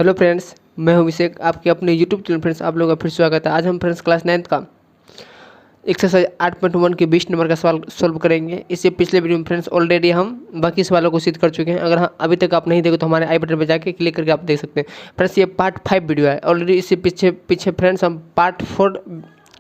Hello friends, मैं हूं अभिषेक। आपके अपने यूट्यूब चैनल फ्रेंड्स आप लोगों का फिर स्वागत है। आज हम फ्रेंड्स क्लास 9th का एक्सरसाइज 8.1 के 20 नंबर का सवाल सोल्व करेंगे। इससे पिछले वीडियो में फ्रेंड्स ऑलरेडी हम बाकी सवालों को सिद्ध कर चुके हैं। अगर अभी तक आप नहीं देखो तो हमारे आई बटन पर जाके क्लिक करके आप देख सकते हैं। फ्रेंड्स ये पार्ट 5 वीडियो है। ऑलरेडी इससे पीछे फ्रेंड्स हम पार्ट 4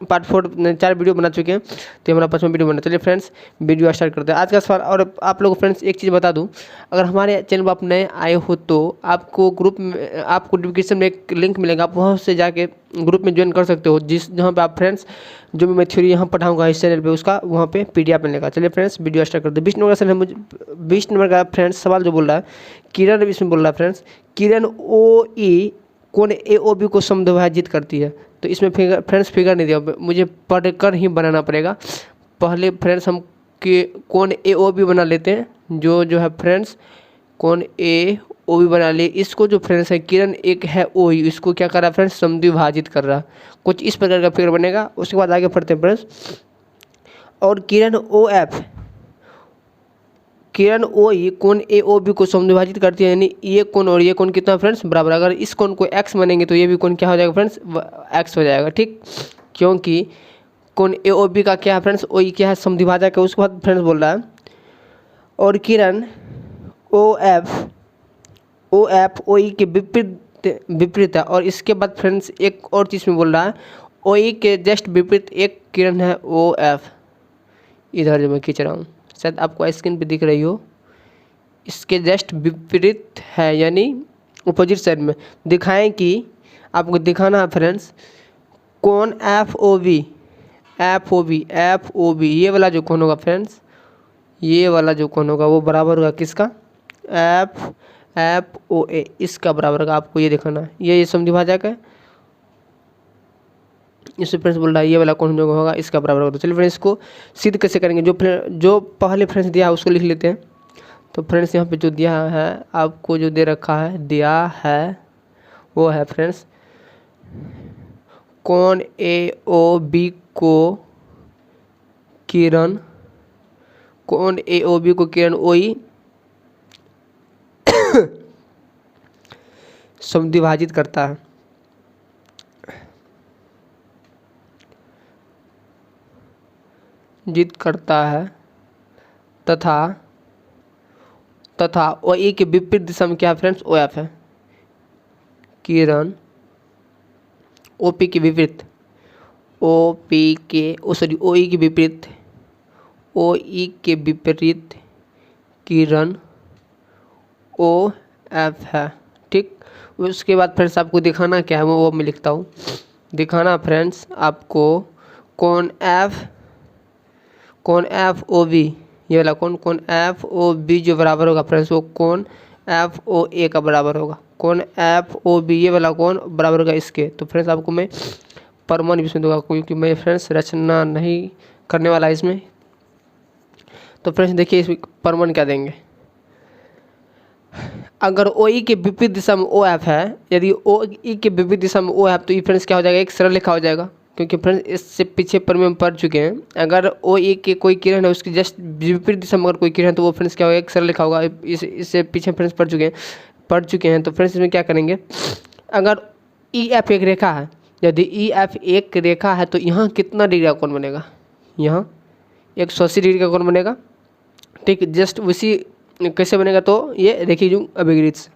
4 वीडियो बना चुके हैं, तो हमारा 5वां वीडियो बना। चलिए फ्रेंड्स वीडियो स्टार्ट करते हैं आज का सवाल। और आप लोग फ्रेंड्स एक चीज़ बता दूं, अगर हमारे चैनल पर आप नए आए हो तो आपको ग्रुप में आपको डिस्क्रिप्शन में एक लिंक मिलेगा, आप वहाँ से जाके ग्रुप में ज्वाइन कर सकते हो, जहाँ पे आप फ्रेंड्स जो भी मैं थ्योरी यहाँ पढ़ाऊंगा इस चैनल पे उसका वहाँ पे PDF मिलेगा। चलिए फ्रेंड्स वीडियो स्टार्ट करते हैं। 20 नंबर का मुझे 20 नंबर का फ्रेंड्स सवाल जो बोल रहा है, किरण इसमें बोल रहा है फ्रेंड्स, किरण OE कोण AOB को समद्विभाजित करती है। तो इसमें फिगर नहीं दिया, मुझे पढ़कर ही बनाना पड़ेगा। पहले फ्रेंड्स हम कोण AOB बना लेते हैं। जो है फ्रेंड्स कोण AOB बना लिए। इसको जो फ्रेंड्स है किरण एक है OE, इसको क्या कर रहा है फ्रेंड्स, समद्विभाजित कर रहा है। कुछ इस प्रकार का फिगर बनेगा। उसके बाद आगे पढ़ते हैं फ्रेंड्स। और किरण OE कोण AOB को समद्विभाजित करती है, यानी ये कोण और ये कोण कितना फ्रेंड्स बराबर। अगर इस कोण को x मानेंगे तो ये भी कोण क्या हो जाएगा फ्रेंड्स, x हो जाएगा। ठीक, क्योंकि कोण AOB का क्या है फ्रेंड्स, OE क्या है, समद्विभाजक है। उसके बाद फ्रेंड्स बोल रहा है और किरण OF OE के विपरीत है। और इसके बाद फ्रेंड्स एक और चीज़ में बोल रहा है, OE के जस्ट विपरीत एक किरण है OF। इधर जो मैं खींच रहा हूँ शायद आपको स्क्रीन पे दिख रही हो, इसके जस्ट विपरीत है, यानी अपोजिट साइड में। दिखाएं कि आपको दिखाना है फ्रेंड्स कोण FOB ये वाला जो कोण होगा फ्रेंड्स, ये वाला जो कोण होगा वो बराबर होगा किसका, FOA, इसका बराबर होगा। आपको ये दिखाना है, ये समद्विभाजक है। इससे फ्रेंड्स बोल रहा है ये वाला कोण जो होगा इसका बराबर होगा। तो चलिए फ्रेंड्स इसको सिद्ध कैसे करेंगे, जो पहले फ्रेंड्स दिया है उसको लिख लेते हैं। तो फ्रेंड्स यहाँ पे जो दिया है आपको, जो दे रखा है दिया है वो है फ्रेंड्स कोण AOB को किरण OE समद्विभाजित करता है। तथा OE के विपरीत दिशा में क्या है फ्रेंड्स, OF है। किरण OE के विपरीत किरण OF है। ठीक, उसके बाद फ्रेंड्स आपको दिखाना क्या है वो मैं लिखता हूँ। दिखाना फ्रेंड्स आपको कोण FOB, ये वाला कोण FOB जो बराबर होगा फ्रेंड्स वो कोण FOA का बराबर होगा। कोण FOB ये वाला कोण बराबर होगा इसके। तो फ्रेंड्स आपको मैं प्रमाण भी इसमें दूंगा, क्योंकि मैं फ्रेंड्स रचना नहीं करने वाला इसमें। तो फ्रेंड्स देखिए इसमें प्रमाण क्या देंगे। अगर OE के विपरीत दिशा में OF है, यदि OE के विपरीत दिशा में O है तो ये फ्रेंड्स क्या हो जाएगा, एक सरल रेखा हो जाएगा। क्योंकि फ्रेंड्स इससे पीछे प्रमेय में पढ़ चुके हैं, अगर OE के कोई किरण है उसकी जस्ट विपरीत दिशा में अगर कोई किरण है तो वो फ्रेंड्स क्या होगा, एक सरल रेखा होगा। इससे पीछे फ्रेंड्स पढ़ चुके हैं। तो फ्रेंड्स इसमें क्या करेंगे, अगर EF एक रेखा है, यदि EF एक रेखा है तो यहाँ कितना डिग्री का कोण बनेगा, यहाँ 180 डिग्री का कोण बनेगा। ठीक, जस्ट उसी कैसे बनेगा, तो ये रेखीय युग्म अभिगृहित से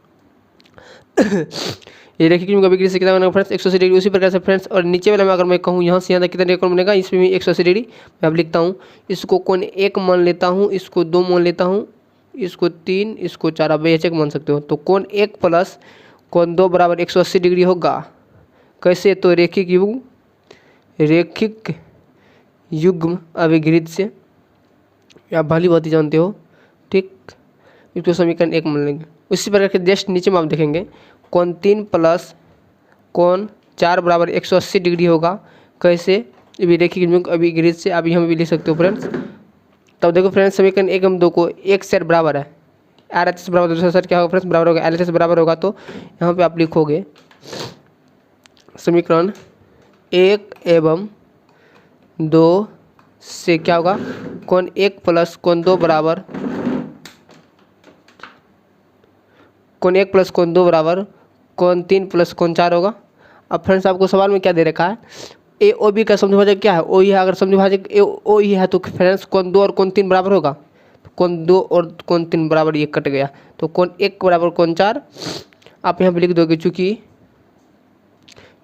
ये रेखीय युग्म अभिगृहित से कितना बनेगा फ्रेंड्स, 180 डिग्री। उसी प्रकार से फ्रेंड्स और नीचे वाले में अगर मैं कहूँ यहाँ से यहाँ तक कितना डिग्री कोण बनेगा, इसमें भी 180 डिग्री। मैं अब लिखता हूँ, इसको कोण 1 मान लेता हूँ, इसको 2 मान लेता हूँ, इसको 3, इसको 4, आप बेहिचक मान सकते हो। तो कोण 1 प्लस कोण 2 बराबर 180 डिग्री होगा। कैसे, तो रेखिक युग्म अभिगृहित से, आप भली बात ही जानते हो। ठीक, इसको समीकरण 1 मान लेंगे। उसी प्रकार के जस्ट नीचे में आप देखेंगे कोण 3 प्लस कोण 4 बराबर 180 डिग्री होगा। कैसे, ये रेखिक युग्म अभिगृहित से, आप यहाँ भी लिख सकते हो फ्रेंड्स। तब देखो फ्रेंड्स समीकरण 1 एवं 2 को एक सेट बराबर है, RHS बराबर दूसरा सेट क्या होगा फ्रेंड्स, बराबर होगा LHS बराबर होगा। तो यहाँ पे आप लिखोगे समीकरण 1 एवं 2 से क्या होगा, कोण 1 प्लस कोण 2 बराबर कोण 1 प्लस कोण 2 बराबर कोण 3 प्लस कोण 4 होगा। अब फ्रेंड्स आपको सवाल में क्या दे रखा है, ए ओ बी का समद्विभाजक क्या है, ओ ही है। अगर समद्विभाजक ए ओ ही है तो फ्रेंड्स कोण 2 और कोण 3 बराबर होगा। तो कोण 2 और कोण 3 बराबर, ये कट गया, तो कोण 1 बराबर कोण 4 आप यहाँ पे लिख दोगे।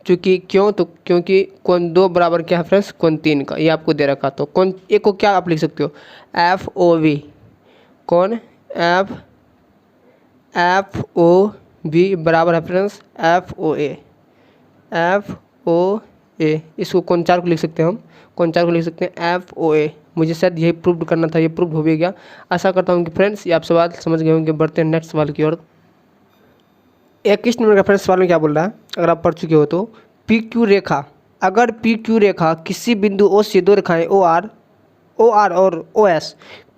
चूँकि क्यों, तो क्योंकि कोण 2 बराबर क्या है फ्रेंड्स, कोण 3 का, ये आपको दे रखा। तो कोण 1 को क्या आप लिख सकते हो, एफ ओ वी, कोण एफ ओ वी बराबर है फ्रेंड्स एफ ओ ए। इसको कोण 4 को लिख सकते हैं हम, कोण 4 को लिख सकते हैं एफ ओ ए। मुझे शायद यही प्रूव करना था, ये प्रूव हो भी गया। आशा करता हूँ कि फ्रेंड्स ये आप सवाल समझ गए होंगे। बढ़ते हैं नेक्स्ट सवाल की ओर। 21 नंबर का फ्रेंड्स सवाल में क्या बोल रहा है, अगर आप पढ़ चुके हो तो, पी क्यू रेखा, अगर पी क्यू रेखा किसी बिंदु ओ से दो रेखाएं ओ आर और ओ एस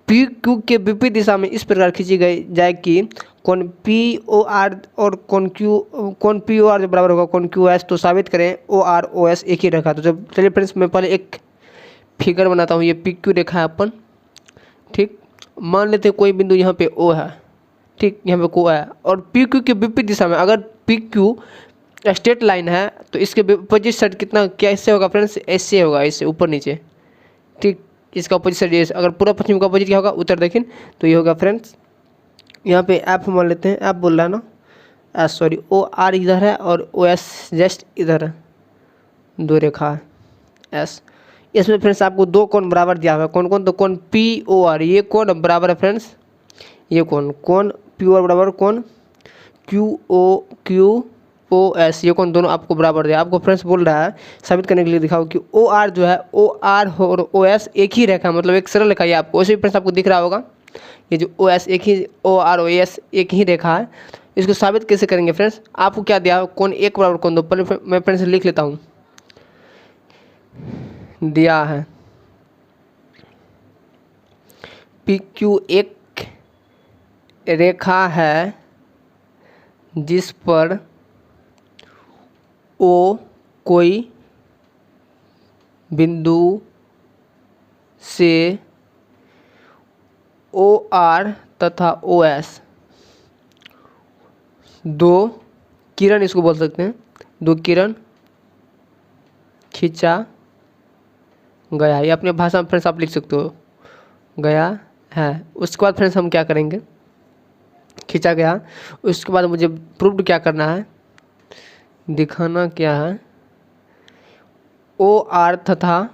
पी क्यू के विपरीत दिशा में इस प्रकार खींची गई जाए कि कोण पी ओ आर और कोण पी ओ आर जो बराबर होगा कोण क्यू एस, तो साबित करें ओ आर ओ एस एक ही रेखा। तो जब चलिए फ्रेंड्स मैं पहले एक फिगर बनाता हूँ। ये पी क्यू रेखा है अपन, ठीक, मान लेते हैं कोई बिंदु यहाँ पे ओ है, ठीक, यहाँ पे को है, और पी क्यू के विपरीत दिशा में अगर पी क्यू स्ट्रेट लाइन है तो इसके अपोजिट साइड कितना कैसे होगा फ्रेंड्स, ऐसे होगा, ऐसे ऊपर नीचे, ठीक। इसका अपोजिट साइड ये, अगर पूरा पश्चिम का अपोजिट क्या होगा, उत्तर दक्षिण, तो ये होगा फ्रेंड्स यहाँ पे एफ मान लेते हैं, एफ बोल रहा है ना, सॉरी ओ आर इधर है और ओ एस जस्ट इधर है, दो रेखा है एस। इसमें फ्रेंड्स आपको दो कोण बराबर दिया हुआ है, कौन कौन, तो कोण पी ओ आर, ये कोण बराबर है फ्रेंड्स, ये कोण पी ओ आर बराबर कोण क्यू ओ एस, ये कोण दोनों आपको बराबर दिया। आपको फ्रेंड्स बोल रहा है साबित करने के लिए दिखाओ कि ओ आर जो है, ओ आर और ओ एस एक ही रेखा, मतलब एक सरल रेखा। ये आपको वैसे भी फ्रेंड्स आपको दिख रहा होगा, ये जो ओ एस एक ही, ओ आर ओ एस एक ही रेखा है। इसको साबित कैसे करेंगे फ्रेंड्स, आपको क्या दिया, कोण 1 बराबर कोण 2। पहले मैं फ्रेंड्स लिख लेता हूँ, दिया है पी क्यू एक रेखा है जिस पर ओ कोई बिंदु से ओ आर तथा ओ एस दो किरण, इसको बोल सकते हैं, दो किरण खींचा गया। ये अपने भाषा में फ्रेंड्स आप लिख सकते हो, गया है। उसके बाद फ्रेंड्स हम क्या करेंगे, खींचा गया, उसके बाद मुझे प्रूव्ड क्या करना है, दिखाना क्या है, ओ आर तथा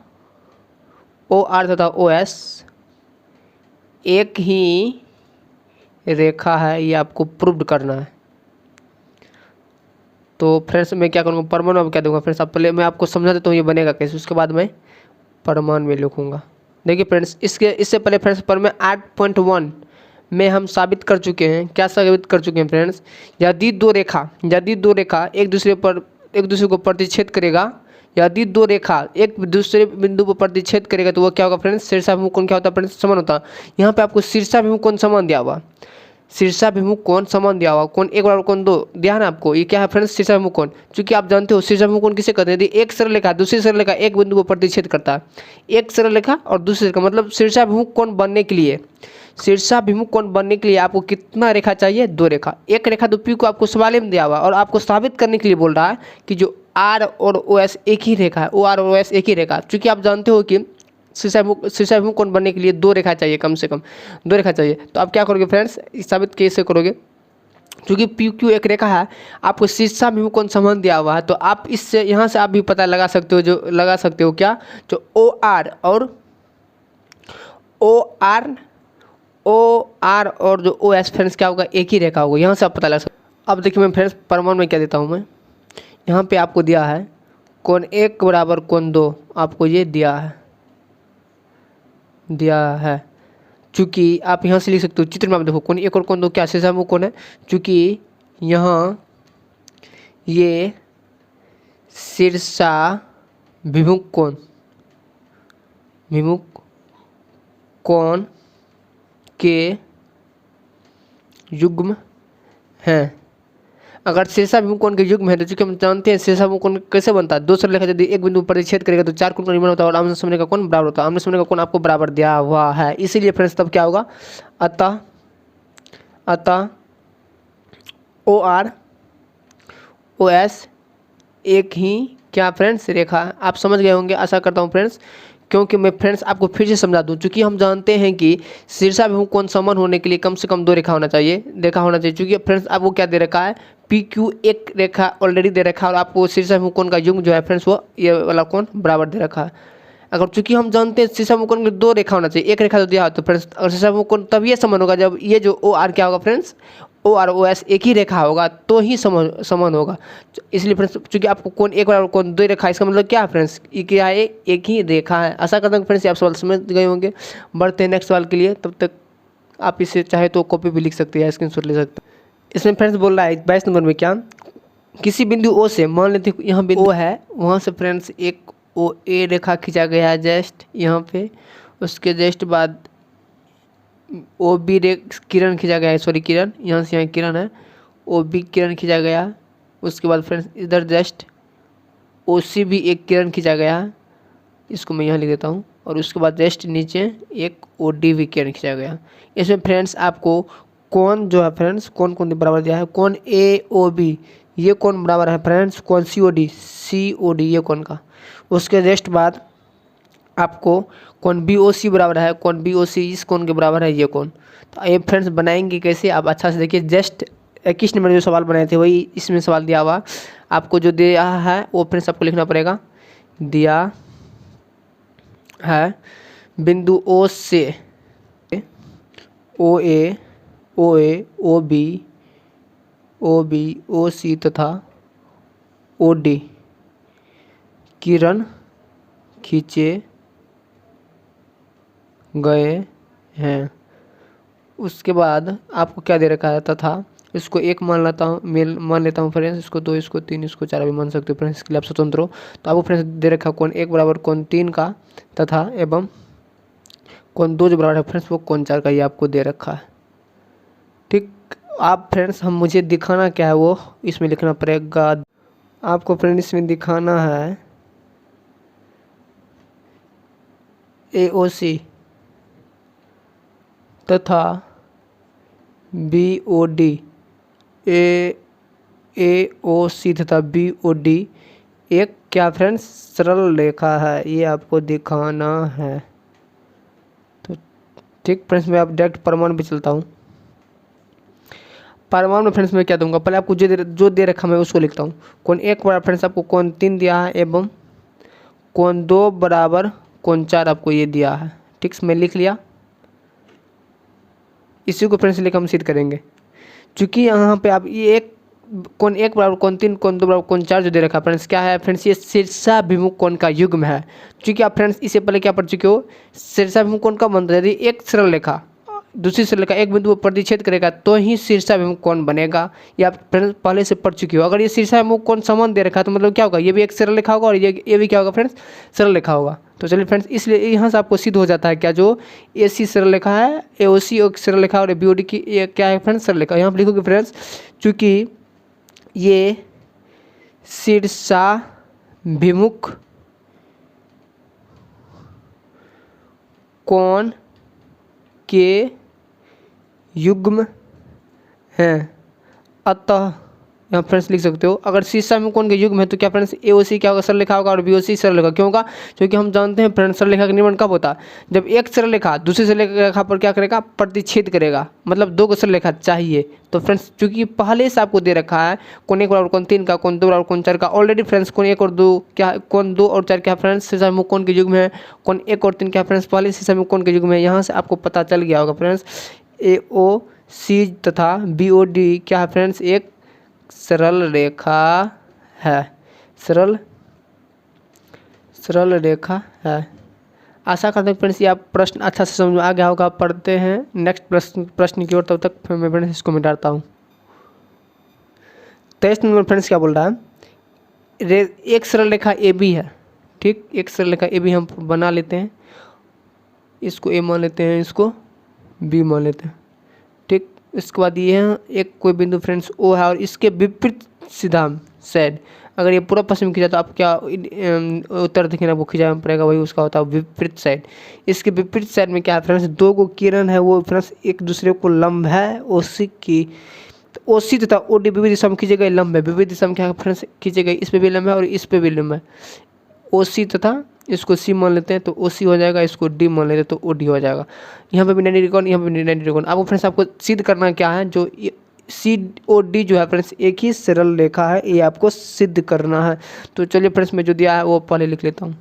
ओ एस एक ही रेखा है, ये आपको प्रूव्ड करना है। तो फ्रेंड्स मैं क्या करूँगा, प्रमाण में क्या दूंगा फ्रेंड्स, आप पहले मैं आपको समझा देता हूँ ये बनेगा कैसे, उसके बाद मैं प्रमाण में लिखूँगा। देखिए फ्रेंड्स, इससे पहले फ्रेंड्स प्रमेय 8.1 में हम साबित कर चुके हैं, क्या साबित कर चुके हैं फ्रेंड्स, यदि दो रेखा एक दूसरे को प्रतिच्छेद करेगा, यदि दो रेखा एक दूसरे बिंदु पर प्रतिच्छेद करेगा तो वो क्या होगा फ्रेंड्स, शीर्षाभिमुख कोण क्या होता है फ्रेंड्स, समान होता है। यहाँ पे आपको शीर्षाभिमुख कोण समान दिया हुआ, शीर्षाभिमुख कोण समान दिया हुआ, कोण 1 बराबर कोण 2 दिया ना आपको। ये क्या है फ्रेंड्स, शीर्षाभिमुख कोण। चूंकि आप जानते हो शीर्षाभिमुख कोण किसे कहते हैं, यदि एक सरल रेखा दूसरी सरल रेखा एक बिंदु को प्रतिच्छेद करता है, एक सरल रेखा और दूसरी रेखा, मतलब शीर्षाभिमुख कोण बनने के लिए आपको कितना रेखा चाहिए, दो रेखा। एक रेखा तो पी को आपको सवाल में दिया हुआ और आपको साबित करने के लिए बोल रहा है कि जो आर और ओ एस एक ही रेखा है, ओ आर और ओ एस एक ही रेखा। चूंकि आप जानते हो कि शीर्षाभिमुख कोण बनने के लिए दो रेखा चाहिए, कम से कम दो रेखा चाहिए। तो आप क्या करोगे फ्रेंड्स, साबित कैसे करोगे, क्योंकि पी क्यू एक रेखा है, आपको शीर्षाभिमुख कोण समान दिया हुआ है, तो आप इससे यहाँ से आप भी पता लगा सकते हो, क्या, जो ओ आर और जो ओ एस फ्रेंड्स क्या होगा, एक ही रेखा होगा। यहाँ से आप पता लगा सकते हो। अब देखिए मैं फ्रेंड्स प्रमाण में क्या देता हूँ, मैं यहाँ पे आपको दिया है कोण 1 बराबर कोण 2, आपको ये दिया है। चूँकि आप यहाँ से लिख सकते हो, चित्र में आप देखो कोण 1 और कोण 2 क्या शीर्षाभिमुख कोण है, चूँकि यहाँ ये शीर्षाभिमुख कोण के युग्म हैं। अगर शीर्षाभिमुख कोण के युग्म है तो चूंकि हम जानते हैं शीर्षाभिमुख कोण कैसे बनता है, दो सरल रेखा यदि एक बिंदु पर प्रतिच्छेद करेगा तो चार कोण का निर्माण होता है और आमने सामने का कोण बराबर होता है। आमने सामने का कोण आपको बराबर दिया हुआ है, इसीलिए फ्रेंड्स तब क्या होगा, अतः OS एक ही क्या फ्रेंड्स रेखा। आप समझ गए होंगे आशा करता हूँ फ्रेंड्स, क्योंकि मैं फ्रेंड्स आपको फिर से समझा दूं, चूँकि हम जानते हैं कि शीर्षाभिमुख कोण समान होने के लिए कम से कम 2 रेखा होना चाहिए, चूँकि फ्रेंड्स आपको क्या दे रखा है, PQ एक रेखा ऑलरेडी दे रखा है और आपको शीर्षाभिमुख कोण का युग्म जो है फ्रेंड्स वो ये वाला कोण बराबर दे रखा है। अगर चूँकि हम जानते हैं शीर्षाभिमुख कोण में 2 रेखा होना चाहिए, एक रेखा तो दिया हो तो फ्रेंड्स अगर शीर्षाभिमुख कोण तब ये समान होगा जब ये जो OR क्या होगा फ्रेंड्स, OR OS एक ही रेखा होगा तो ही समान होगा। इसलिए फ्रेंड्स चूँकि आपको कोण एक बराबर कोण 2 रेखा, इसका मतलब क्या है फ्रेंड्स, ये क्या है, एक ही रेखा है। आशा करता हूँ फ्रेंड्स आप सवाल समझ गए होंगे। बढ़ते हैं नेक्स्ट सवाल के लिए, तब तक आप इसे चाहे तो कॉपी भी लिख सकते हैं, स्क्रीनशॉट ले सकते हैं। इसमें फ्रेंड्स बोल रहा है 22 नंबर में क्या, किसी बिंदु O से, मान लेते हैं यहाँ बिंदु O है, वहाँ से फ्रेंड्स एक OA रेखा खींचा गया है जस्ट यहाँ पे, उसके जस्ट बाद OB किरण खींचा गया है, सॉरी किरण, यहाँ से यहाँ किरण है, OB किरण खींचा गया। उसके बाद फ्रेंड्स इधर जस्ट OC भी एक किरण खींचा गया है, इसको मैं यहाँ लिख देता हूँ। और उसके बाद जस्ट नीचे एक OD भी किरण खींचा गया। इसमें फ्रेंड्स आपको कौन जो है फ्रेंड्स कौन कौन बराबर दिया है, कौन AOB ये कौन बराबर है फ्रेंड्स, कौन COD ये कौन का। उसके जस्ट बाद आपको कौन BOC बराबर है, कौन BOC इस कौन के बराबर है ये कौन। तो ये फ्रेंड्स बनाएंगे कैसे, आप अच्छा से देखिए। जस्ट 21 नंबर जो सवाल बनाए थे वही इसमें सवाल दिया हुआ, आपको जो दिया है वो फ्रेंड्स आपको लिखना पड़ेगा। दिया है बिंदु O से OA OB OC तथा OD किरण खींचे गए हैं। उसके बाद आपको क्या दे रखा है, तथा इसको 1 मान लेता हूँ फ्रेंड्स, इसको 2, इसको 3, इसको 4 भी मान सकते हो फ्रेंड्स, इसके लिए आप स्वतंत्र हो। तो आपको फ्रेंड्स दे रखा है कोण 1 बराबर कोण 3 का, तथा एवं कोण 2 जो बराबर है फ्रेंड्स वो कोण 4 का, ये आपको दे रखा है। ठीक, आप फ्रेंड्स हम मुझे दिखाना क्या है वो इसमें लिखना पड़ेगा। आपको फ्रेंड्स इसमें दिखाना है AOC तथा BOD, AOC तथा BOD एक क्या फ्रेंड्स सरल रेखा है, ये आपको दिखाना है। तो ठीक फ्रेंड्स मैं आप डायरेक्ट प्रमाण पे चलता हूँ। प्रमाण में फ्रेंड्स मैं क्या दूंगा, पहले आपको जो दे रखा मैं उसको लिखता हूँ। कोण 1 बराबर फ्रेंड्स आपको कोण 3 दिया है, एवं कोण 2 बराबर कोण 4 आपको ये दिया है। ठीक, मैं लिख लिया। इसी को फ्रेंड्स लेकर हम सिद्ध करेंगे। चूँकि यहाँ पे आप ये कोण 1 बराबर कोण 3, कोण 2 बराबर कोण 4 जो दे रखा है फ्रेंड्स क्या है फ्रेंड्स, ये शीर्षाभिमुख कोण का युग्म है। चूँकि आप फ्रेंड्स इससे पहले क्या पढ़ चुके हो, शीर्षाभिमुख कोण का मतलब यदि एक सरल रेखा दूसरी सरल रेखा एक बिंदु पर प्रतिच्छेद करेगा तो ही शीर्षाभिमुख कोण बनेगा, ये आप फ्रेंड्स पहले से पढ़ चुके हो। अगर ये शीर्षाभिमुख कोण समान दे रखा है तो मतलब क्या होगा, ये भी एक सरल रेखा होगा और ये भी क्या होगा फ्रेंड्स, सरल रेखा होगा। तो चलिए फ्रेंड्स इसलिए यहाँ से आपको सिद्ध हो जाता है क्या, जो AC सरल रेखा है, AOC एक सरल रेखा और BOD की ये क्या है फ्रेंड्स, सरल रेखा। यहाँ पर लिखोगे फ्रेंड्स, चूँकि ये शीर्षाभिमुख कोण के युग्म हैं, अतः यहाँ फ्रेंड्स लिख सकते हो। अगर शीर्षाभिमुख कोण के युग्म है तो क्या फ्रेंड्स AOC क्या होगा, सरल रेखा होगा और BOC सरल रेखा। क्यों होगा, क्योंकि हम जानते हैं फ्रेंड्स सरल रेखा का निर्माण कब होता है, जब एक सरल रेखा दूसरी सरल रेखा पर क्या करेगा, प्रतिच्छेद करेगा, मतलब 2 सरल रेखा चाहिए। तो फ्रेंड्स चूंकि पहले से आपको दे रखा है कोण 1 बराबर कोण 3 का, कोण 2 बराबर कोण 4 का, ऑलरेडी फ्रेंड्स कोण 1 और 2 क्या, कोण 2 और 4 क्या फ्रेंड्स शीर्षाभिमुख कोण के युग्म है, कोण 1 और 3 क्या फ्रेंड्स पहले शीर्षाभिमुख कोण के युग्म है। यहाँ से आपको पता चल गया होगा फ्रेंड्स AOC तथा BOD क्या है फ्रेंड्स, एक सरल रेखा है, सरल रेखा है। आशा करते हैं फ्रेंड्स ये आप प्रश्न अच्छा से समझ में आ गया होगा। पढ़ते हैं नेक्स्ट प्रश्न की ओर, तब तक मैं फ्रेंड्स इसको मिटाता हूँ। 23 नंबर फ्रेंड्स क्या बोल रहा है, एक सरल रेखा AB है। ठीक, एक सरल रेखा AB हम बना लेते हैं, इसको A मान लेते हैं, इसको B मान लेते हैं। ठीक, इसके बाद ये है एक कोई बिंदु फ्रेंड्स O है और इसके विपरीत सीधा साइड, अगर ये पूरा पश्चिम खींचा तो आप क्या उत्तर दिखेना आपको खींचा पड़ेगा, वही उसका होता है विपरीत साइड। इसके विपरीत साइड में क्या है फ्रेंड्स, 2 किरण है वो फ्रेंड्स एक दूसरे को लंब है, OC की ओ सी तथा ओ डी विविध दिशा में खींचे गए लंब है। विविध दिशा में क्या फ्रेंड्स खींचे गए, इस पे भी लंब है और इस पे भी लंब है। ओ सी तथा इसको सी मान लेते हैं तो ओ सी हो जाएगा, इसको डी मान लेते हैं तो ओ डी हो जाएगा। यहाँ पे भी 90 डिग्री कोण, यहाँ पे भी 90 डिग्री कोण। आपको फ्रेंड्स आपको सिद्ध करना क्या है, जो सी ओ डी जो है फ्रेंड्स एक ही सरल रेखा है, ये आपको सिद्ध करना है। तो चलिए फ्रेंड्स मैं जो दिया है वो पहले लिख लेता हूँ।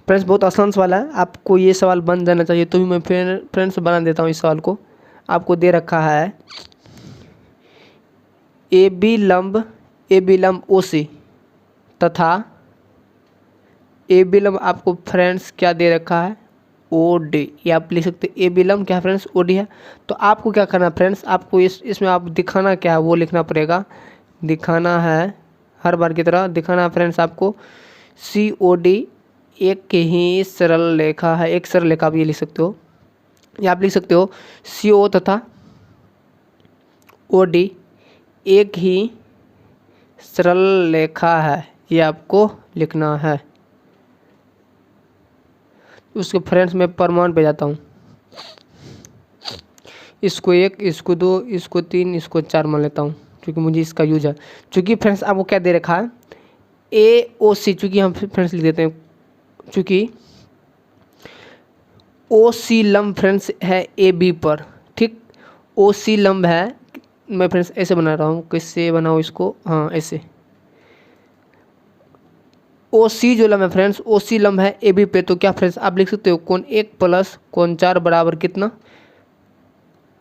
फ्रेंड्स बहुत आसान सवाल है, आपको ये सवाल बन जाना चाहिए, तो भी मैं फिर फ्रेंड्स बना देता हूँ इस सवाल को। आपको दे रखा है ए बी लंब ओ सी तथा ए बी लंब आपको फ्रेंड्स क्या दे रखा है, ओ डी। ये आप लिख सकते हैं ए बी लंब क्या है फ्रेंड्स, ओ डी है। तो आपको क्या करना है फ्रेंड्स, आपको इसमें आप दिखाना क्या है वो लिखना पड़ेगा। दिखाना है हर बार की तरह दिखाना है फ्रेंड्स आपको सी ओ डी एक ही सरल रेखा है, एक सरल रेखा आप ये लिख सकते हो। या आप लिख सकते हो सी ओ तथा ओ डी एक ही सरल रेखा है, ये आपको लिखना है। उसके फ्रेंड्स मैं प्रमाण पे जाता हूँ। इसको 1, इसको 2, इसको 3, इसको 4 मान लेता हूँ क्योंकि मुझे इसका यूज है। चूँकि फ्रेंड्स आपको क्या दे रखा है ए ओ सी, चूँकि हम फ्रेंड्स लिख देते हैं, चूँकि ओ सी लंब फ्रेंड्स है ए बी पर, ठीक। ओ सी लंब है, मैं फ्रेंड्स ऐसे बना रहा हूँ, कैसे बनाऊँ इसको, हाँ ऐसे। ओ सी जो लंब है फ्रेंड्स, ओ सी लंब है ए बी पे, तो क्या फ्रेंड्स आप लिख सकते हो कोण 1 प्लस कोण 4 बराबर कितना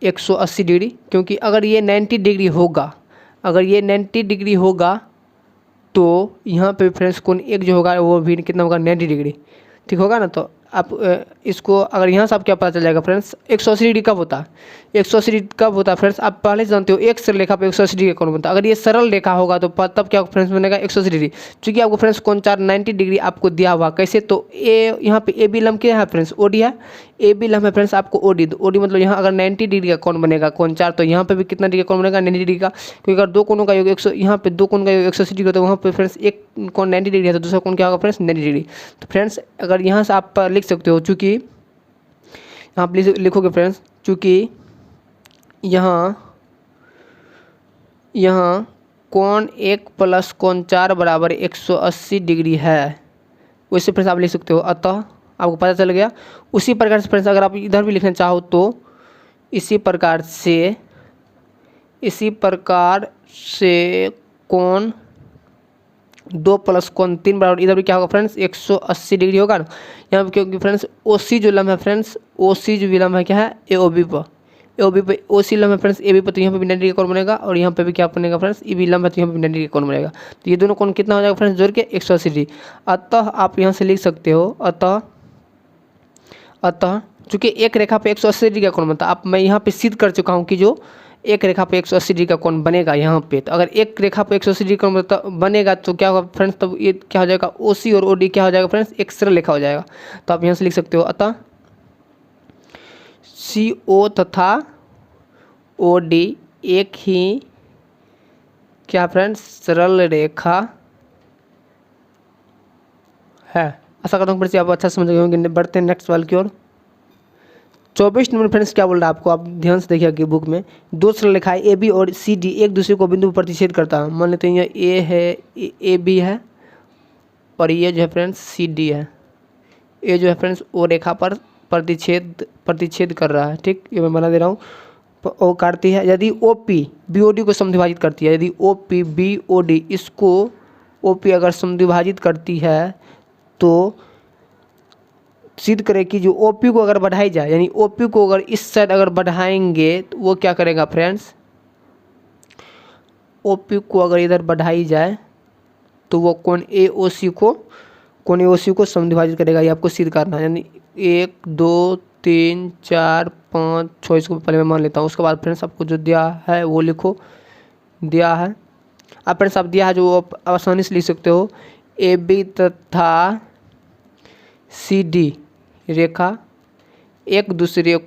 180 डिग्री। क्योंकि अगर ये 90 डिग्री होगा, अगर ये 90 डिग्री होगा तो यहाँ पे फ्रेंड्स कोण 1 जो होगा वो भी कितना होगा 90 डिग्री, ठीक होगा ना। तो आप इसको अगर यहाँ से आप क्या पता चल जाएगा फ्रेंड्स 180 डिग्री कब होता है, 180 डिग्री कब होता है फ्रेंड्स आप पहले से जानते हो, एक सरल रेखा पे 180 डिग्री का कोण बनता है। अगर ये सरल रेखा होगा तो तब क्या फ्रेंड्स बनेगा 180 डिग्री। चूँकि आपको फ्रेंड्स कोण 4 90 डिग्री आपको दिया हुआ, कैसे, तो ए यहाँ पे ए बी लंब क्या है फ्रेंड्स ओ डी है, ए बी लंब है फ्रेंड्स आपको ओ डी। ओ डी मतलब यहाँ अगर 90 डिग्री का कोण बनेगा कोण 4, तो यहाँ पे भी कितना डिग्री का कोण बनेगा 90 डिग्री का। क्योंकि अगर दो कोणों का योग 100, यहाँ पे दो कोण का योग 180 डिग्री, तो वहाँ पे फ्रेंड्स एक कोण 90 डिग्री है तो दूसरा कोण क्या होगा फ्रेंड्स 90 डिग्री। तो फ्रेंड्स अगर यहाँ से आप लिख सकते हो, चूँकि आप लिखोगे फ्रेंड्स, चूँकि यहाँ कोण 1 प्लस कोण 4 बराबर 180 डिग्री है, वैसे फ्रेंड्स आप लिख सकते हो। अतः आपको पता चल गया। उसी प्रकार से फ्रेंड्स अगर आप इधर भी लिखना चाहो तो इसी प्रकार से कोण 2 प्लस कोण 3 बराबर, इधर भी क्या होगा फ्रेंड्स 180 डिग्री होगा ना यहाँ पे। क्योंकि फ्रेंड्स ओ सी जो लंब है फ्रेंड्स, ओ सी जो विलंब है क्या है ए ओ बी पर, ए ओ बी पे ओ सी लंब है फ्रेंड्स ए बी पर, तो यहाँ पे भी 90 डिग्री का कोण बनेगा और यहाँ पे भी क्या बनेगा फ्रेंड्स ए बी लंब है तो यहाँ पे भी 90 डिग्री का कोण बनेगा। तो ये दोनों कोण कितना हो जाएगा फ्रेंड्स जोड़ के 180 डिग्री। अतः आप यहाँ से लिख सकते हो अतः चूँकि एक रेखा पे 180 डिग्री का कोण बनता है, अब मैं यहाँ पे सिद्ध कर चुका हूँ कि जो एक रेखा पे 180 डिग्री का कोण बनेगा यहाँ पे। तो अगर एक रेखा पे 180 डिग्री का कोण बनेगा तो क्या होगा फ्रेंड्स, तब ये क्या हो जाएगा ओ सी और ओ डी क्या हो जाएगा फ्रेंड्स एक सरल रेखा हो जाएगा। तो आप यहाँ से लिख सकते हो अतः सी ओ तथा ओ डी एक ही क्या फ्रेंड्स सरल रेखा है। आशा करता हूँ फ्रेंड्स आप अच्छा समझ गए होंगे। बढ़ते हैं नेक्स्ट सवाल की ओर। 24 नंबर फ्रेंड्स क्या बोल रहा है आपको, आप ध्यान से देखिए कि बुक में दो सरल रेखाएं ए बी और सी डी एक दूसरे को बिंदु पर प्रतिच्छेद करता है। मान लेते हैं ये ए है, ए बी है और ये जो है फ्रेंड्स सी डी है। ए जो है फ्रेंड्स ओ रेखा पर प्रतिच्छेद कर रहा है, ठीक। ये मैं बना दे रहा हूँ। ओ काटती है, यदि O P B O D को समद्विभाजित करती है, यदि O P B O D इसको ओ पी अगर समद्विभाजित करती है तो सिद्ध करें कि जो ओ पी को अगर बढ़ाई जाए, यानी ओ पी को अगर इस साइड अगर बढ़ाएंगे तो वो क्या करेगा फ्रेंड्स, ओ पी को अगर इधर बढ़ाई जाए तो वो कोण ए ओ सी को समद्विभाजित करेगा। ये आपको सिद्ध करना है, यानी 1 2 3 4 5 6 इसको पहले मैं मान लेता हूँ। उसके बाद फ्रेंड्स आपको जो दिया है वो लिखो, दिया है अब फ्रेंड्स आप दिया है जो आप आसानी से लिख सकते हो। ए बी तथा सी डी रेखा एक दूसरे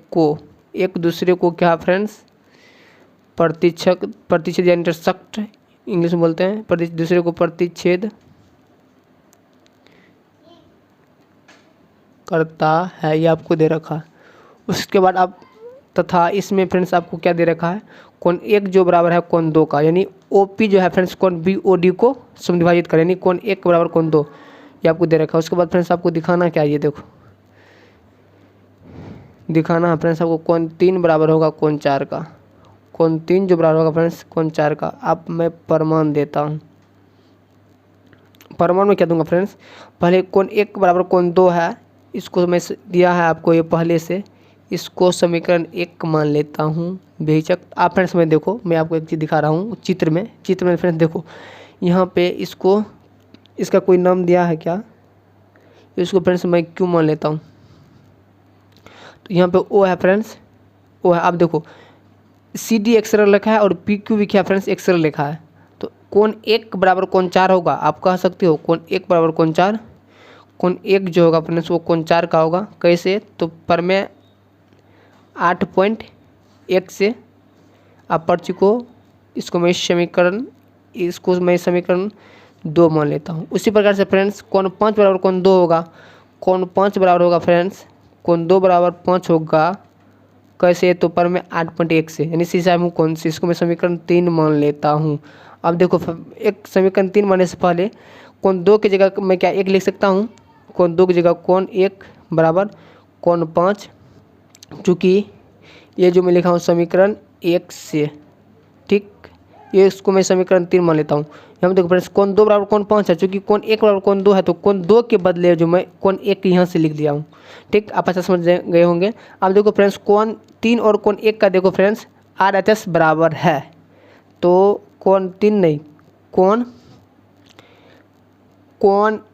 को क्या फ्रेंड्स प्रतिच्छेद या इंटरसेक्ट इंग्लिश में बोलते हैं, दूसरे को प्रतिच्छेद करता है, ये आपको दे रखा है। उसके बाद आप तथा इसमें फ्रेंड्स आपको क्या दे रखा है, कोण 1 जो बराबर है कोण 2 का, यानी OP जो है फ्रेंड्स कोण BOD को समविभाजित करें, यानी कोण 1 बराबर कोण 2, ये आपको दे रखा है। उसके बाद फ्रेंड्स आपको दिखाना क्या है, ये देखो दिखाना है फ्रेंड्स आपको कोण 3 बराबर होगा कोण 4 का, कोण 3 जो बराबर होगा फ्रेंड्स कोण 4 का। अब मैं प्रमाण देता हूँ। प्रमाण में क्या दूंगा फ्रेंड्स, पहले कोण 1 बराबर कोण 2 है, इसको मैं दिया है आपको ये पहले से, इसको समीकरण 1 मान लेता हूँ बेहिचक। आप फ्रेंड्स में देखो, मैं आपको एक चीज़ दिखा रहा हूँ चित्र में फ्रेंड्स देखो, यहाँ पे इसको इसका कोई नाम दिया है क्या, इसको फ्रेंड्स मैं क्यों मान लेता हूँ। तो यहाँ पे O है फ्रेंड्स, O है। आप देखो CD एक्सरल लिखा है और PQ भी क्या फ्रेंड्स एक्सरल लिखा है, तो कोण 1 बराबर कोण 4 होगा। आप कह सकते हो कोण 1 बराबर कोण 4, कोण 1 जो होगा फ्रेंड्स वो कोण 4 का होगा। कैसे, तो प्रमेय 8.1 से आप पर्ची को इसको मैं समीकरण 2 मान लेता हूँ। उसी प्रकार से फ्रेंड्स कोण 5 बराबर कोण 2 होगा, कोण 5 बराबर होगा फ्रेंड्स कोण 2 बराबर 5 होगा। कैसे, तो प्रमेय 8.1 से, यानी सी साहब कौन सी, इसको मैं समीकरण 3 मान लेता हूँ। अब देखो एक समीकरण 3 मानने से पहले कोण 2 की जगह मैं क्या 1 लिख सकता हूँ, कोण 2 की जगह कोण 1 बराबर कोण 5, चूँकि ये जो मैं लिखा हूँ समीकरण 1 से, ठीक, ये इसको मैं समीकरण 3 मान लेता हूँ। यहाँ देखो फ्रेंड्स कोण 2 बराबर कोण 5 है, चूँकि कोण 1 बराबर कोण 2 है, तो कोण 2 के बदले जो मैं कोण 1 यहाँ से लिख दिया हूँ। ठीक, आप अच्छा समझ गए होंगे। अब देखो फ्रेंड्स कोण 3 और कोण 1 का देखो फ्रेंड्स RHS बराबर है, तो कोण 3 नहीं, कोण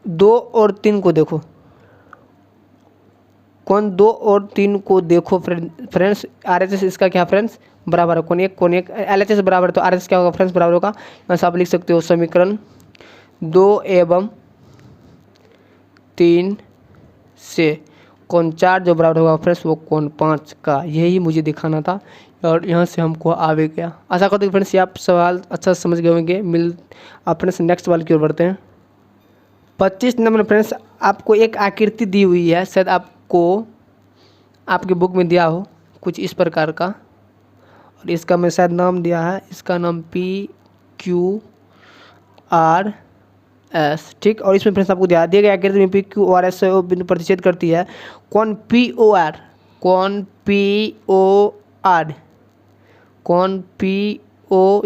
2 और 3 को देखो, कोण 2 और 3 को देखो फ्रेंड्स RHS इसका क्या फ्रेंड्स बराबर है कोण 1 LHS बराबर है, तो RHS क्या होगा फ्रेंड्स बराबर होगा, यहाँ से आप लिख सकते हो समीकरण 2 एवं 3 से कोण 4 जो बराबर होगा फ्रेंड्स वो कोण 5 का। यही मुझे दिखाना था और यहाँ से हमको आ भी गया। आशा करते हैं फ्रेंड्स ये आप सवाल अच्छा समझ गए होंगे। आप फ्रेंड्स नेक्स्ट सवाल की ओर बढ़ते हैं। 25 नंबर फ्रेंड्स आपको एक आकृति दी हुई है, शायद आपको आपके बुक में दिया हो कुछ इस प्रकार का, और इसका मैं शायद नाम दिया है, इसका नाम PQRS, ठीक। और इसमें फ्रेंड्स आपको दिया गया आकृति में PQRS से वो बिंदु प्रतिच्छेद करती है। कोण POR, कोण PO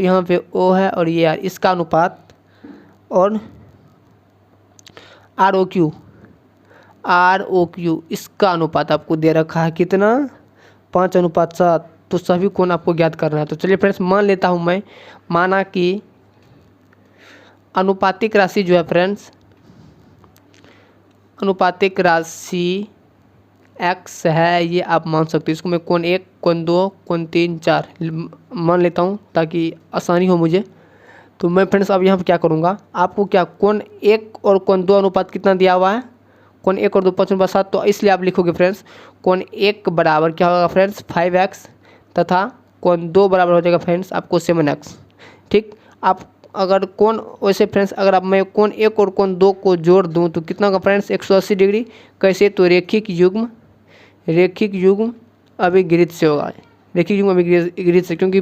यहाँ पे O है और ये R, इसका अनुपात, और ROQ इसका अनुपात आपको दे रखा है कितना, 5:7। तो सभी कोण आपको ज्ञात करना है। तो चलिए फ्रेंड्स मान लेता हूँ मैं, माना कि अनुपातिक राशि जो है फ्रेंड्स, अनुपातिक राशि x है, ये आप मान सकते हो। इसको मैं कोण 1, कोण 2, कोण 3, 4 मान लेता हूँ ताकि आसानी हो मुझे। तो मैं फ्रेंड्स अब यहाँ पर क्या करूँगा, आपको क्या कोण 1 और कोण 2 अनुपात कितना दिया हुआ है, कोण 1 और 2 5:7, तो इसलिए आप लिखोगे फ्रेंड्स कोण 1 बराबर क्या होगा फ्रेंड्स 5x, तथा कोण 2 बराबर हो जाएगा फ्रेंड्स आपको 7x, ठीक। आप अगर कोण वैसे फ्रेंड्स अगर आप मैं कोण 1 और कोण 2 को जोड़ दूं तो कितना होगा फ्रेंड्स 180 डिग्री। कैसे, तो रैखिक युग्म अभिगृहित से होगा, रैखिक युग्म अभिगृहित से, क्योंकि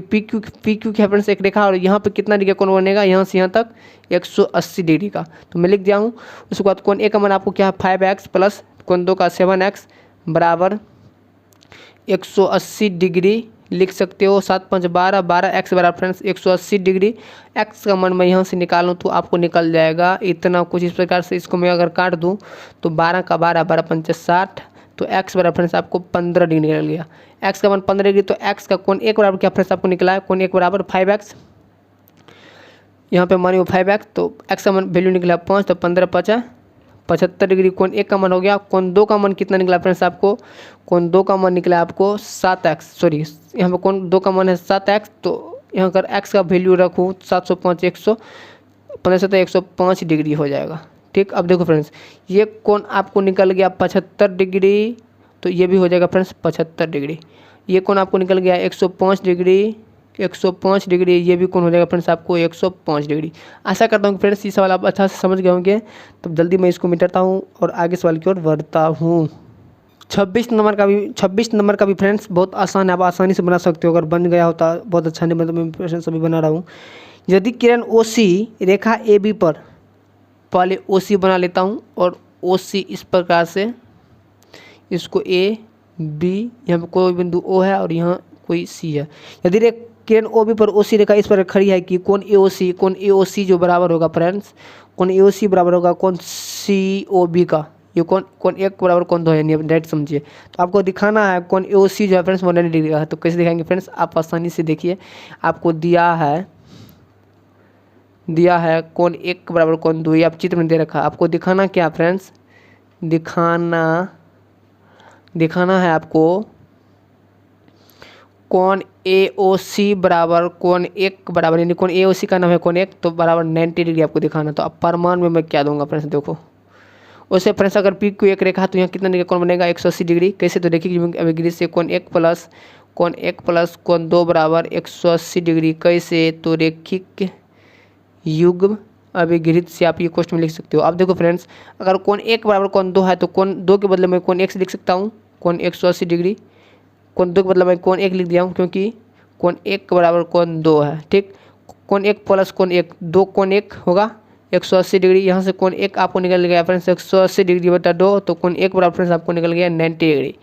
PQ क्या फ्रेंड्स एक रेखा, और यहाँ पे कितना डिग्री कोण बनेगा, यहाँ से यहाँ तक 180 डिग्री का, तो मैं लिख दिया हूँ। उसके बाद कोण 1 का मान आपको क्या है 5x प्लस कोण 2 का 7x बराबर 180 डिग्री लिख सकते हो। 7 5 12, 12x बराबर फ्रेंड्स 180 डिग्री। x का मान मैं यहाँ से निकालूँ तो आपको निकल जाएगा इतना कुछ इस प्रकार से। इसको मैं अगर काट दूँ तो 12 का 12, 12 5 60, तो x बराबर फ्रेंड्स आपको 15 डिग्री निकल गया। x का मान 15 डिग्री, तो x का कोण 1 बराबर क्या फ्रेंड्स आपको निकला है, कोण 1 बराबर 5x, यहाँ पे मानिए 5x, तो x का मान वैल्यू निकला 5, तो 15 5 75 डिग्री। कोण 1 का मान हो गया। कोण 2 का मान कितना निकला फ्रेंड्स आपको, कोण 2 का मान निकला आपको 7x, सॉरी यहाँ पे कोण 2 का मान है 7x, तो यहाँ अगर x का वैल्यू रखूँ 705 115 तो 105 डिग्री हो जाएगा, ठीक। अब देखो फ्रेंड्स ये कोण आपको निकल गया 75 डिग्री, तो ये भी हो जाएगा फ्रेंड्स 75 डिग्री। ये कोण आपको निकल गया 105 डिग्री, 105 डिग्री, ये भी कोण हो जाएगा फ्रेंड्स आपको 105 डिग्री। आशा करता हूँ फ्रेंड्स ये सवाल आप अच्छा से समझ गए होंगे। तो जल्दी मैं इसको मिटाता हूँ और आगे सवाल की ओर बढ़ता हूँ। 26 नंबर का भी फ्रेंड्स बहुत आसान है, आप आसानी से बना सकते हो। अगर बन गया होता बहुत अच्छा, नहीं मतलब मैं फ्रेंड्स अभी बना रहा हूँ। यदि किरण OC रेखा AB पर, पहले OC बना लेता हूँ और OC इस प्रकार से, इसको A B, यहाँ पर कोई बिंदु O है और यहाँ कोई C है। यदि किरण OB पर OC रेखा इस पर खड़ी है कि कोण AOC जो बराबर होगा फ्रेंड्स, कोण AOC बराबर होगा कोण COB का। ये कोण 1 बराबर कोण 2 है, यानी डायरेक्ट समझिए। तो आपको दिखाना है कोण AOC जो है फ्रेंड्स 180 डिग्री का है। तो कैसे दिखाएंगे फ्रेंड्स, आप आसानी से देखिए। आपको दिया है कोण 1 बराबर कोण 2, ये आप चित्र में दे रखा है। आपको दिखाना क्या फ्रेंड्स, दिखाना है आपको कोण AOC बराबर कोण 1 बराबर, यानी कोण AOC का नाम है कोण 1, तो बराबर 90 डिग्री आपको दिखाना। तो अब प्रमाण में मैं क्या दूंगा फ्रेंड्स, देखो उससे फ्रेंड्स अगर P को 1 रेखा तो यहाँ कितना डिग्री कोण बनेगा 180 डिग्री। कैसे, तो देखिए अभिगिरी से कोण 1 प्लस कोण 2 बराबर 180 डिग्री। कैसे, तो रेखिक युग्म अभिगृहित से आप ये क्वेश्चन में लिख सकते हो। अब देखो फ्रेंड्स, अगर कोण 1 बराबर कोण 2 है तो कोण 2 के बदले में कोण 1 से लिख सकता हूँ, कोण 180 डिग्री। कोण 2 के बदले में कोण 1 लिख दिया हूँ, क्योंकि कोण 1 बराबर कोण 2 है। ठीक, कोण 1 प्लस कोण 1, 2 कोण 1 होगा 180 डिग्री। यहाँ से कोण 1 आपको निकल गया फ्रेंड्स 180 डिग्री बटा 2, तो कोण 1 बराबर फ्रेंड्स आपको निकल गया 90 डिग्री।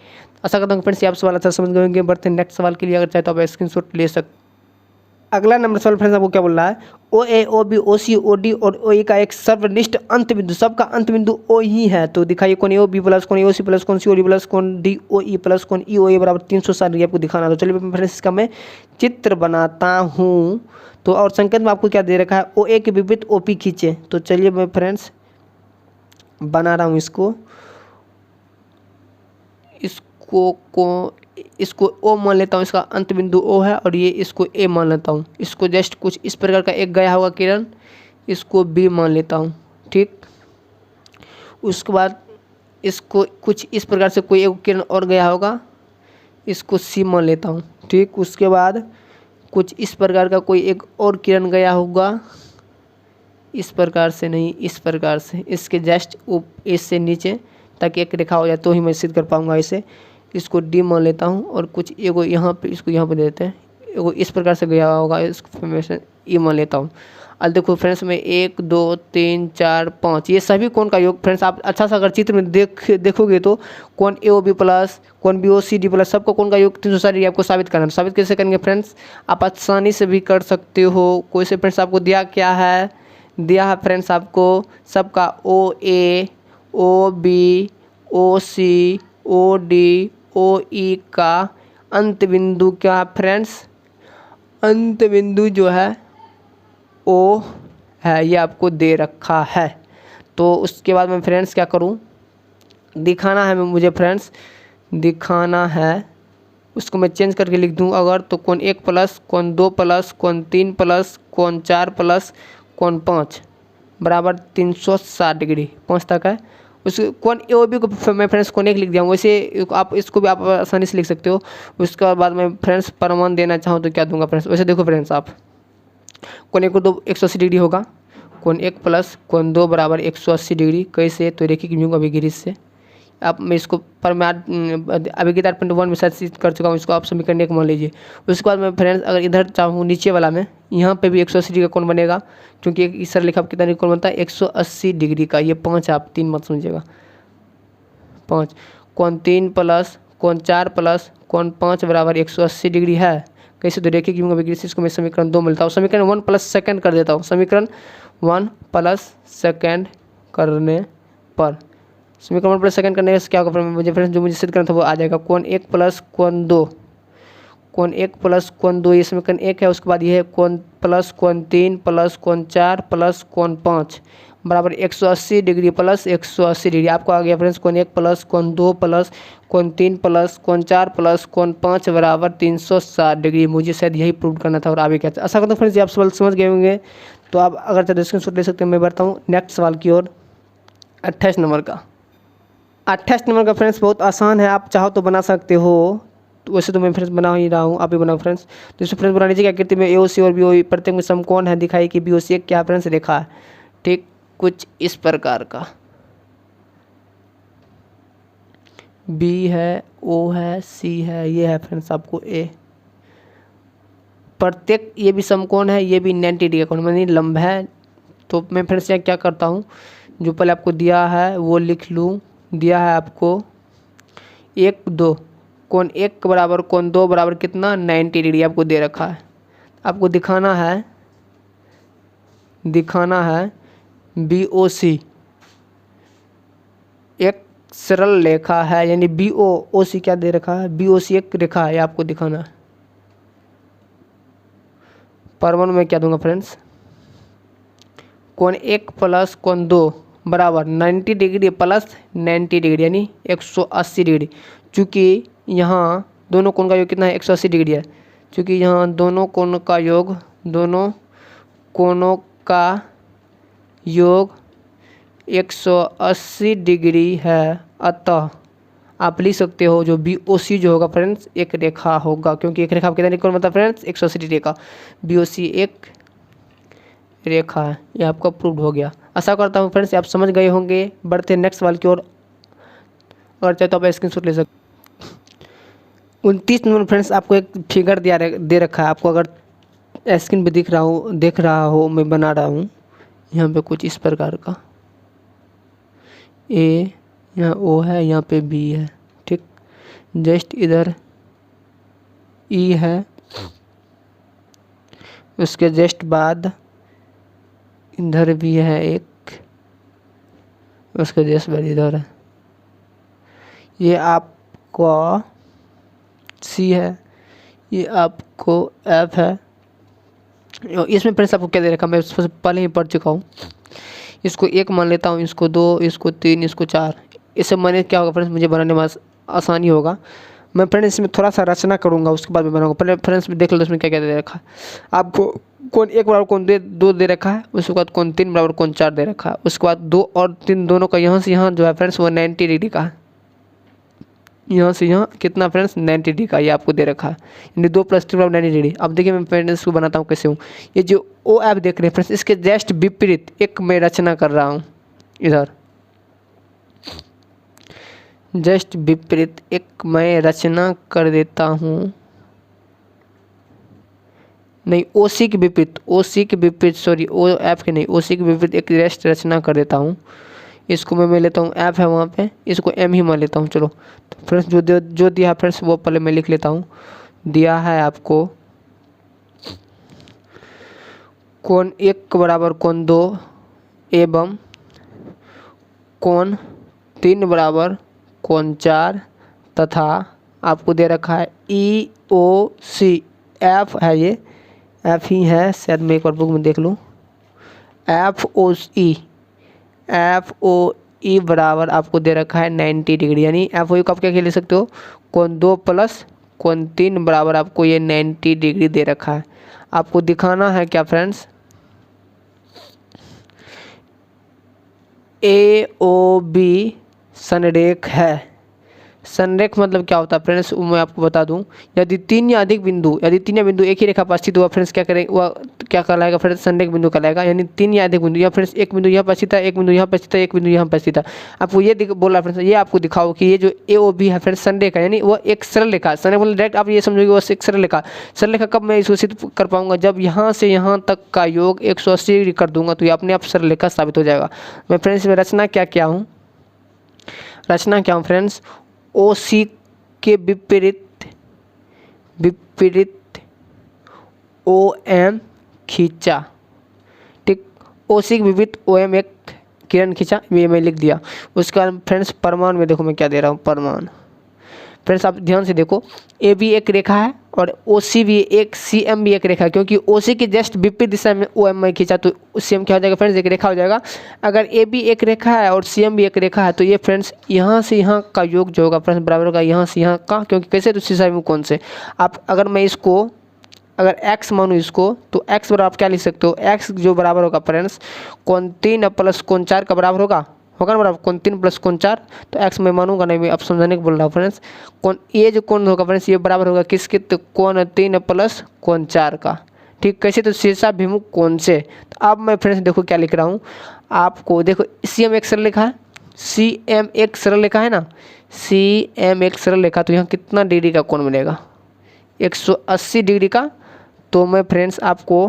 आशा करता हूँ फ्रेंड्स आप सवाल अच्छा समझ गए होंगे। बढ़ते हैं नेक्स्ट सवाल के लिए। अगर चाहे तो आप स्क्रीनशॉट ले सकते। अगला नंबर सवाल फ्रेंड्स आपको क्या बोल रहा है, OA OB OC OD और OE का एक सर्वनिष्ठ अंत बिंदु, सबका अंत बिंदु O ही है। तो दिखाइए कोण AOB प्लस कोण AOC प्लस कोण COD प्लस कोण DOE प्लस कोण EOA बराबर 360 डिग्री आपको दिखाना। तो चलिए फ्रेंड्स इसका मैं चित्र बनाता हूँ। तो और संकेत में आपको क्या दे रखा है, OA के विपरीत OP खींचे। तो चलिए मैं फ्रेंड्स बना रहा हूँ इसको O मान लेता हूँ, इसका अंत बिंदु O है, और ये इसको A मान लेता हूँ। इसको जस्ट कुछ इस प्रकार का एक गया होगा किरण, इसको B मान लेता हूँ। ठीक, उसके बाद इसको कुछ इस प्रकार से कोई एक किरण और गया होगा, इसको C मान लेता हूँ। ठीक, उसके बाद कुछ इस प्रकार का कोई एक और किरण गया होगा, इस प्रकार से नहीं, इस प्रकार से, इसके जस्ट इससे नीचे, ताकि एक रेखा हो जाए तो ही मैं सिद्ध कर पाऊँगा इसे। इसको D मान लेता हूँ और कुछ एगो यहाँ पे, इसको यहाँ पे दे देते हैं, एगो इस प्रकार से गया होगा, इसको फॉर्मेशन E मान लेता हूँ। अब देखो फ्रेंड्स मैं 1 2 3 4 5 ये सभी कोण का योग फ्रेंड्स आप अच्छा सा अगर चित्र में देखोगे तो कोण AOB प्लस कोण BOCD प्लस सबका कोण का योग 360 डिग्री आपको साबित करना है। साबित कैसे करेंगे फ्रेंड्स, आप आसानी से भी कर सकते हो। कोई से फ्रेंड्स आपको दिया क्या है, दिया है फ्रेंड्स आपको सबका OA OB OC OD OE का अंत बिंदु क्या फ्रेंड्स, अंत बिंदु जो है O है, ये आपको दे रखा है। तो उसके बाद मैं फ्रेंड्स क्या करूं, दिखाना है मुझे फ्रेंड्स, दिखाना है उसको मैं चेंज करके लिख दूं अगर, तो कोण 1 प्लस कोण 2 प्लस कोण 3 प्लस कोण 4 प्लस कोण 5 बराबर 360 डिग्री 5 तक है। उस कोण AOB को मैं फ्रेंड्स कोण 1 लिख दिया हूँ, वैसे आप इसको भी आप आसानी से लिख सकते हो। उसके बाद मैं फ्रेंड्स प्रमाण देना चाहूँ तो क्या दूंगा फ्रेंड्स, वैसे देखो फ्रेंड्स आप कोण 1 को 2 180 डिग्री होगा, कोण 1 प्लस कोण 2 बराबर 180 डिग्री। कैसे, तो रेखिक युग्म अभिगिरी से। अब मैं इसको पर मैं अभिगित 8.1 में शायद कर चुका हूँ, इसको आप समीकरण 1 मान लीजिए। उसके बाद मैं फ्रेंड्स अगर इधर चाहूँ नीचे वाला में, यहाँ पे भी 180 डिग्री का कोण बनेगा, क्योंकि इस सरल रेखा कितना कोण बनता है 180 डिग्री का। ये 5 आप 3 मत समझिएगा, 5 कोण 3 प्लस कोण 4 प्लस कोण 5 बराबर 180 डिग्री है। कैसे, तो रेखिक युग्म अभिगिरी से इसको मैं समीकरण 2 मिलता हूँ। समीकरण 1 प्लस सेकेंड कर देता हूँ, समीकरण 1 प्लस सेकेंड करने पर, समीकरण 1 प्लस सेकेंड करने से क्या होगा मुझे फ्रेंड्स, जो मुझे सिद्ध करना था वो आ जाएगा। कोण 1 प्लस कोण 2, कोण 1 प्लस कोण 2 ये समीकरण 1 है। उसके बाद ये है कोण प्लस कोण 3 प्लस कोण 4 प्लस कोण 5 बराबर 180 डिग्री प्लस 180 डिग्री। आपको आ गया फ्रेंड्स कोण 1 प्लस कोण 2 प्लस कोण 3 प्लस कोण 4 प्लस कोण 5 बराबर 360 डिग्री। मुझे शायद यही प्रूव करना था और आप भी क्या, आशा करता हूँ फ्रेंड्स ये आप सवाल समझ गए होंगे। तो आप अगर चाहे स्क्रीनशॉट ले सकते हैं। मैं बढ़ता हूँ नेक्स्ट सवाल की ओर। 28 नंबर का, 28 नंबर का फ्रेंड्स बहुत आसान है, आप चाहो तो बना सकते हो। तो वैसे तो मैं फ्रेंड्स बना ही रहा हूँ, आप भी बनाओ फ्रेंड्स। तो इसमें फ्रेंड्स बनाने की आकृति में AOC और BOE प्रत्येक में समकोण है, दिखाई कि BOC एक क्या फ्रेंड्स रेखा है। ठीक, कुछ इस प्रकार का बी है, ओ है, सी है, ये है फ्रेंड्स आपको ए। प्रत्येक ये भी समकोण है, ये भी 90 डिग्री का कोण यानी लंब है। तो मैं फ्रेंड्स यहाँ क्या करता हूँ, जो पहले आपको दिया है वो लिख लूँ। दिया है आपको 1 2 कोण 1 बराबर कोण 2 बराबर कितना 90 डिग्री आपको दे रखा है। आपको दिखाना है BOC एक सरल रेखा है, यानी BOC क्या दे रखा है, BOC एक रेखा है, आपको दिखाना है। परमाणु में क्या दूंगा फ्रेंड्स, कोण 1 प्लस कोण 2 बराबर 90 डिग्री प्लस 90 डिग्री यानी 180 डिग्री। चूँकि यहाँ दोनों कोण का योग कितना है 180 डिग्री है। चूँकि यहाँ दोनों कोणों का योग 180 डिग्री है, अतः आप लिख सकते हो जो BOC जो होगा फ्रेंड्स एक रेखा होगा, क्योंकि एक रेखा कितना कोण मतलब फ्रेंड्स 180 डिग्री का। BOC एक रेखा है, ये आपका प्रूव्ड हो गया। आशा करता हूँ फ्रेंड्स आप समझ गए होंगे। बढ़ते नेक्स्ट सवाल की ओर, अगर चाहे तो आप स्क्रीनशॉट ले सकते। 29 नंबर फ्रेंड्स आपको एक फिगर दे रखा है। आपको अगर स्क्रीन पे देख रहा हो मैं बना रहा हूँ यहाँ पे कुछ इस प्रकार का। ए यहाँ O है, यहाँ पे B है, ठीक। जस्ट इधर E है, उसके जस्ट बाद इधर भी है एक, उसके जस्ट बाद इधर है। ये आपको C है, ये आपको F है। इसमें फ्रेंड्स आपको क्या दे रखा मैं सबसे पहले ही पढ़ चुका हूँ। इसको 1 मान लेता हूँ, इसको 2, इसको 3, इसको 4। इससे मैंने क्या होगा फ्रेंड्स मुझे बनाने में आसानी होगा। मैं फ्रेंड्स इसमें थोड़ा सा रचना करूँगा, उसके बाद में बनाऊँगा। पहले फ्रेंड्स देख लो इसमें क्या क्या दे रखा है। आपको कोण 1 बराबर कोण 2 दे रखा है, उसके बाद कोण 3 बराबर कोण 4 दे रखा है। उसके बाद 2 और 3 दोनों का यहाँ से यहाँ जो है फ्रेंड्स वो 90 डिग्री का है। यहाँ से यहाँ कितना फ्रेंड्स 90 डिग्री का ये आपको दे रखा है, यानी 2 + 3 बराबर 90 डिग्री। अब देखिए मैं फ्रेंड्स को बनाता हूँ कैसे हूँ। ये जो OF देख रहे हैं फ्रेंड्स इसके जस्ट विपरीत एक मैं रचना कर रहा हूँ। इधर जस्ट विपरीत एक मैं रचना कर देता हूँ, नहीं OC के विपरीत सॉरी OF के नहीं, OC के विपरीत एक जस्ट रचना कर देता हूँ। इसको मैं लेता हूँ F है वहाँ पे, इसको M ही मान लेता हूँ। चलो तो फ्रेंड्स जो दिया फ्रेंड्स वो पहले मैं लिख लेता हूँ। दिया है आपको कोण 1 बराबर कोण 2 एवं कोण 3 बराबर कोण 4 तथा आपको दे रखा है EOC F है, ये F ही है, शायद मैं एक बार बुक में देख लूँ। FOE बराबर आपको दे रखा है 90 डिग्री, यानी FOE को आप क्या ले सकते हो कोण 2 प्लस कोण 3 बराबर आपको ये 90 डिग्री दे रखा है। आपको दिखाना है क्या फ्रेंड्स AOB संरेख है। संरेख मतलब क्या होता है फ्रेंड्स मैं आपको बता दूं। यदि तीन या बिंदु एक ही रेखा पर स्थित हुआ फ्रेंड्स क्या करेंगे, वह क्या कहलाएगा फ्रेंड्स संरेख बिंदु कहलाएगा। यानी 3 या अधिक बिंदु या फ्रेंड्स एक बिंदु यहाँ पर स्थित है, एक बिंदु यहाँ पर स्थित है, एक बिंदु यहाँ पर स्थित है। आपको ये बोला फ्रेंड्स, ये आपको दिखाओ कि ये जो AOB है फ्रेंड्स संरेख है, यानी वह एक सरल रेखा। संरेख मतलब डायरेक्ट आप ये समझोगे वो एक सरल रेखा। सरल रेखा कब मैं इसको सिद्ध कर पाऊंगा, जब यहाँ से यहाँ तक का योग 180 डिग्री कर दूंगा तो ये अपने आप सरल रेखा साबित हो जाएगा। मैं फ्रेंड्स में रचना क्या हूँ फ्रेंड्स OC के विपरीत OM खींचा, ठीक। OC के विपरीत OM एक किरण खींचा, ये मैं लिख दिया। उसके बाद फ्रेंड्स परमाणु में देखो मैं क्या दे रहा हूँ। परमाणु फ्रेंड्स आप ध्यान से देखो, AB एक रेखा है और OC भी एक, CM भी एक रेखा है। क्योंकि OC की जस्ट विपरीत दिशा में OM में खींचा तो CM क्या हो जाएगा फ्रेंड्स एक रेखा हो जाएगा। अगर AB एक रेखा है और CM भी एक रेखा है तो ये फ्रेंड्स यहाँ से यहाँ का योग जो होगा फ्रेंड्स बराबर होगा यहाँ से यहाँ का। क्योंकि कैसे तो शीशा में कौन से आप अगर मैं इसको अगर x मानूँ इसको तो x बराबर आप क्या लिख सकते हो, x जो बराबर होगा फ्रेंड्स कोण 3 प्लस कोण 4 का बराबर होगा ना बराबर कोण 3 प्लस कोण 4। तो x मैं मानूंगा नहीं, मैं अब समझाने को बोल रहा हूँ फ्रेंड्स। ये जो कोण होगा फ्रेंड्स ये बराबर होगा किसके, तो कोण 3 प्लस कोण 4 का, ठीक। कैसे तो शीर्षाभिमुख कोण से। तो अब मैं फ्रेंड्स देखो क्या लिख रहा हूँ आपको, देखो CM एक सरल रेखा है, सी एम एक सरल रेखा है ना, सी एम एक सरल रेखा, तो यहाँ कितना डिग्री का कोण बनेगा, 180 डिग्री का। तो मैं फ्रेंड्स आपको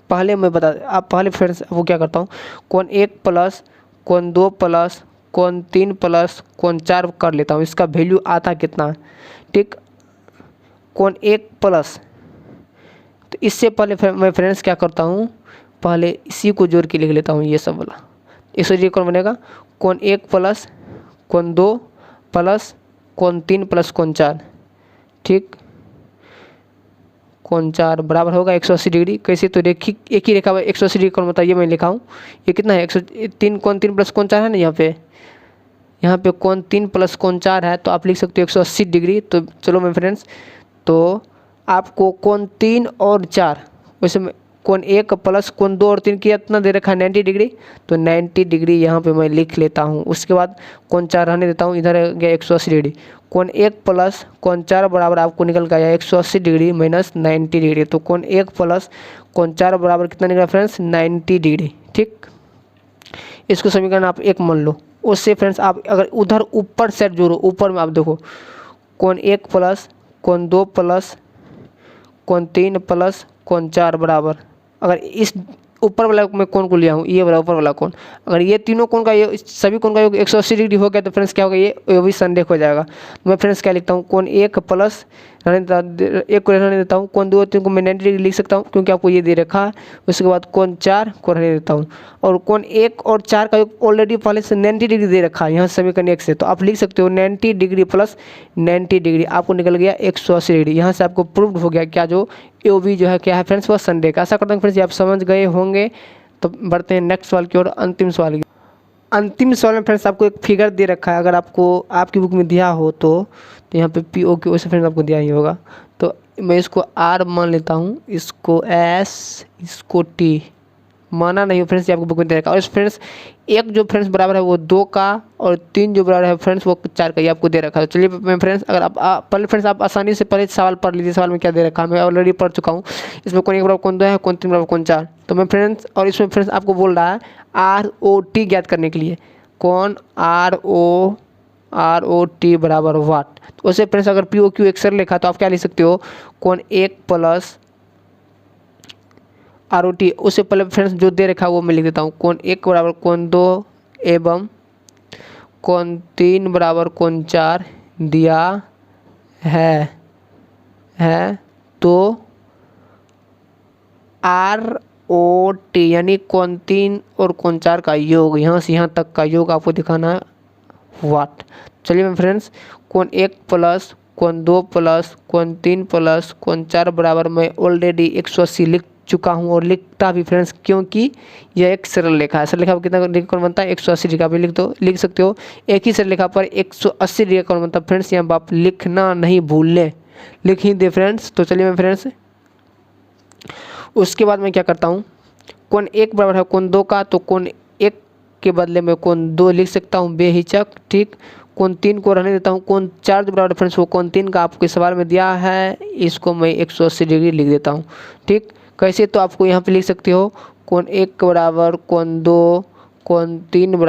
पहले फ्रेंड्स आपको क्या करता हूँ, कोण 1 प्लस कोण 2 प्लस कोण 3 प्लस कोण 4 कर लेता हूँ। इसका वैल्यू आता कितना है, ठीक। कोण 1 प्लस, तो इससे पहले मैं फ्रेंड्स क्या करता हूँ, पहले इसी को जोड़ के लिख लेता हूँ, ये सब वाला। इससे कौन बनेगा, कोण 1 प्लस कोण 2 प्लस कोण 3 प्लस कोण 4, ठीक। कोण 4 बराबर होगा 180 डिग्री। कैसे, तो रेखिक एक ही रेखा 180 डिग्री कोण बताइए, मैं लिखा हूँ। ये कितना है, 103 कोण 3 प्लस कोण 4 है ना, यहाँ पे कोण 3 प्लस कोण 4 है, तो आप लिख सकते हो 180 डिग्री। तो चलो मैं फ्रेंड्स, तो आपको कोण 3 और 4, वैसे कोण 1 प्लस कोण 2 और 3 की इतना दे रखा है 90 डिग्री, तो 90 डिग्री यहाँ पे मैं लिख लेता हूँ। उसके बाद कोण 4 रहने देता हूँ, इधर गया 180 डिग्री। कोण 1 प्लस कोण 4 बराबर आपको निकल गया 180 डिग्री माइनस 90 डिग्री। तो कोण 1 प्लस कोण 4 बराबर कितना निकला फ्रेंड्स, 90 डिग्री, ठीक। इसको समीकरण आप 1 मान लो। उससे फ्रेंड्स आप अगर उधर ऊपर सेट जोड़ो, ऊपर में आप देखो, कोण 1 प्लस कोण 2 प्लस कोण 3 प्लस कोण 4 बराबर, अगर इस ऊपर वाला मैं कोण को लिया हूँ, ये वाला ऊपर वाला कोण, अगर ये तीनों कोण का ये सभी कोण का योग 180 डिग्री हो गया, तो फ्रेंड्स क्या होगा, ये भी संरेख हो जाएगा। तो मैं फ्रेंड्स क्या लिखता हूँ, कोण 1 प्लस एक को रहने देता हूँ, कोण 2 और 3 को मैं 90 डिग्री लिख सकता हूँ क्योंकि आपको ये दे रखा है। उसके बाद कोण 4 को रहने देता हूँ, और कोण 1 और 4 का योग ऑलरेडी पहले से 90 डिग्री दे रखा है यहाँ समीकरण 1 से, तो आप लिख सकते हो 90 डिग्री प्लस 90 डिग्री, आपको निकल गया 180 डिग्री। यहाँ से आपको प्रूव्ड हो गया क्या, जो OB जो है क्या है फ्रेंड्स, वह संरेख। आशा करता हूँ फ्रेंड्स ये आप समझ गए होंगे। तो बढ़ते हैं नेक्स्ट सवाल की ओर, अंतिम सवाल की। अंतिम सवाल में फ्रेंड्स आपको एक फिगर दे रखा है, अगर आपको आपकी बुक में दिया हो तो यहाँ पे POQ वैसे फ्रेंड्स आपको दिया ही होगा। तो मैं इसको R मान लेता हूँ, इसको S, इसको T माना नहीं हो फ्रेंड्स, ये आपको बुक में दे रखा है। और फ्रेंड्स एक जो फ्रेंड्स बराबर है वो 2 का, और 3 जो बराबर है फ्रेंड्स वो 4 का, ये आपको दे रखा है। तो चलिए मैं फ्रेंड्स, अगर आप पहले फ्रेंड्स आप आसानी से पहले सवाल पढ़ लीजिए, सवाल में क्या दे रखा है मैं ऑलरेडी पढ़ चुका हूँ। इसमें कोण 1 बराबर कोण 2 है, कोण 3 बराबर कोण 4। तो मैं फ्रेंड्स, और इसमें फ्रेंड्स आपको बोल रहा है ROT ज्ञात करने के लिए, कोण ROT बराबर वाट। तो उसे फ्रेंड्स अगर POQ एक सरल रेखा, तो आप क्या लिख सकते हो, कोण 1 प्लस ROT। उससे पहले फ्रेंड्स जो दे रखा है वो मैं लिख देता हूँ, कोण 1 बराबर कोण 2 एवं कोण 3 बराबर कोण 4 दिया है तो ROT यानी कोण 3 और कोण 4 का योग, यहाँ से यहाँ तक का योग आपको दिखाना है वाट। चलिए मैं फ्रेंड्स, कोण 1 प्लस कोण 2 प्लस कोण 3 प्लस कोण 4 बराबर मैं ऑलरेडी 180 लिख चुका हूँ, और लिखता भी फ्रेंड्स क्योंकि यह एक सरल रेखा है। सरल रेखा पर कितना डिग्री कोण बनता है, 180 डिग्री। आप लिख सकते हो एक ही सरल रेखा पर 180 डिग्री कोण बनता है। फ्रेंड्स यहाँ आप लिखना नहीं भूलें, लिख ही दे फ्रेंड्स। तो चलिए मैं फ्रेंड्स, उसके बाद मैं क्या करता हूँ, कोण 1 बराबर है कोण 2 का, तो कोण 1 के बदले में कोण 2 लिख सकता हूँ बेहिचक, ठीक। कोण 3 को रहने देता हूँ, कोण 4 जो बराबर फ्रेंड्स वो कोण 3 का आपके सवाल में दिया है, इसको मैं 180 डिग्री लिख देता हूँ, ठीक। कैसे, तो आपको यहाँ पे लिख सकते हो, कोण 1 बराबर कोण 2 कोण 3 बराबर